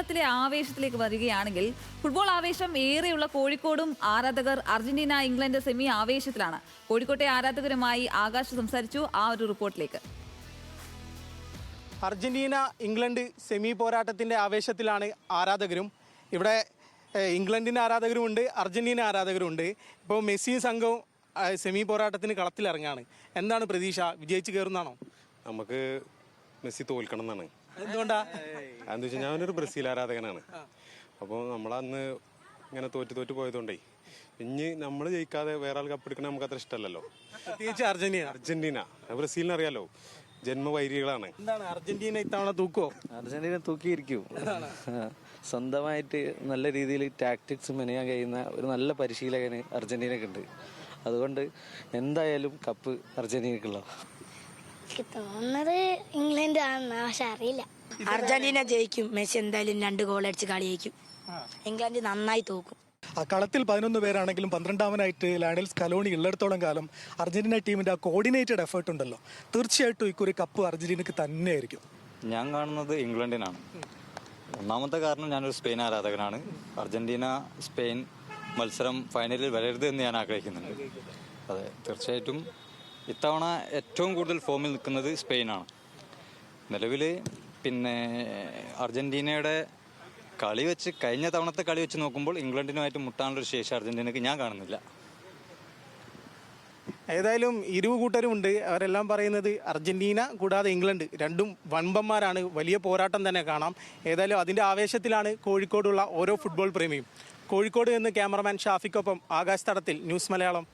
കേരളത്തിലെ ആവേശത്തിലേക്ക് വരികയാണെങ്കിൽ ഫുട്ബോൾ ആവേശം ഏറെയുള്ള കോഴിക്കോടും ആരാധകർ അർജന്റീന ഇംഗ്ലണ്ട് സെമി ആവേശത്തിലാണ്. കോഴിക്കോട്ടെ ആരാധകരുമായി ആകാശ് സംസാരിച്ചു. ആ ഒരു റിപ്പോർട്ടിലേക്ക്. അർജന്റീന ഇംഗ്ലണ്ട് സെമി പോരാട്ടത്തിൻ്റെ ആവേശത്തിലാണ് ആരാധകരും. ഇവിടെ ഇംഗ്ലണ്ടിൻ്റെ ആരാധകരുമുണ്ട്, അർജന്റീന ആരാധകരുമുണ്ട്. ഇപ്പോൾ മെസ്സിയും സംഘവും സെമി പോരാട്ടത്തിന് കളത്തിലിറങ്ങാണ്. എന്താണ് പ്രതീക്ഷ? വിജയിച്ച് കയറുന്നതാണോ? നമുക്ക് മെസ്സി തോൽക്കണം എന്നാണ്. എന്തുകൊണ്ടാ? അതെന്ന് വെച്ചാൽ ഞാനൊരു ബ്രസീൽ ആരാധകനാണ്. അപ്പോൾ നമ്മളന്ന് ഇങ്ങനെ തോറ്റ് പോയതുകൊണ്ടേ ഇനി നമ്മൾ ജയിക്കാതെ വേറെ ആൾ കപ്പെടുക്കണേ നമുക്ക് അത്ര ഇഷ്ടമല്ലല്ലോ. പ്രത്യേകിച്ച് അർജന്റീന ബ്രസീലിന് അറിയാലോ, ജന്മവൈരികളാണ്. എന്താണ് അർജന്റീന ഇത്തവണ തൂക്കോ? അർജന്റീന തൂക്കിയിരിക്കും. സ്വന്തമായിട്ട് നല്ല രീതിയിൽ ടാക്ടിക്സ് മെനയാൻ കഴിയുന്ന ഒരു നല്ല പരിശീലകന് അർജന്റീനക്ക് ഉണ്ട്. അതുകൊണ്ട് എന്തായാലും കപ്പ് അർജന്റീനക്കുള്ള. എനിക്ക് തോന്നുന്നത് ഇംഗ്ലണ്ട് ആണെന്ന്, പക്ഷെ അറിയില്ല. അർജന്റീന ജയിക്കും. മെസ്സി എന്തായാലും 2 ഗോൾ അടിച്ച് കളി ജയിക്കും. ഇംഗ്ലണ്ട് നന്നായി തോക്കും. ആ കളത്തിൽ 11 പേരാണെങ്കിലും 12-ാമനായിട്ട് ലയണൽ സ്കലോണി ഉള്ളിടത്തോളം കാലം അർജന്റീന ടീമിന്റെ ആ കോർഡിനേറ്റഡ് എഫേർട്ട് ഉണ്ടല്ലോ, തീർച്ചയായിട്ടും ഇക്കുറി കപ്പ് അർജന്റീനക്ക് തന്നെയായിരിക്കും. ഞാൻ കാണുന്നത് ഇംഗ്ലണ്ടിനാണ്. ഒന്നാമത്തെ കാരണം ഞാനൊരു സ്പെയിൻ ആരാധകനാണ്. അർജന്റീന സ്പെയിൻ മത്സരം ഫൈനലിൽ വരരുത് എന്ന് ഞാൻ ആഗ്രഹിക്കുന്നുണ്ട്. അതെ, തീർച്ചയായിട്ടും ഇത്തവണ ഏറ്റവും കൂടുതൽ ഫോമിൽ നിൽക്കുന്നത് സ്പെയിനാണ്. നിലവിൽ പിന്നെ അർജന്റീനയുടെ കഴിഞ്ഞ തവണത്തെ കളി വെച്ച് നോക്കുമ്പോൾ ഇംഗ്ലണ്ടിനുമായിട്ട് മുട്ടാനുള്ളൊരു ശേഷി അർജന്റീനക്ക് ഞാൻ കാണുന്നില്ല. ഏതായാലും ഇരു കൂട്ടരുമുണ്ട്. അവരെല്ലാം പറയുന്നത് അർജന്റീന കൂടാതെ ഇംഗ്ലണ്ട് രണ്ടും വൻപന്മാരാണ്. വലിയ പോരാട്ടം തന്നെ കാണാം. ഏതായാലും അതിൻ്റെ ആവേശത്തിലാണ് കോഴിക്കോടുള്ള ഓരോ ഫുട്ബോൾ പ്രേമിയും. കോഴിക്കോട് നിന്ന് ക്യാമറമാൻ ഷാഫിക്കൊപ്പം ആകാശ് തടത്തിൽ, ന്യൂസ് മലയാളം.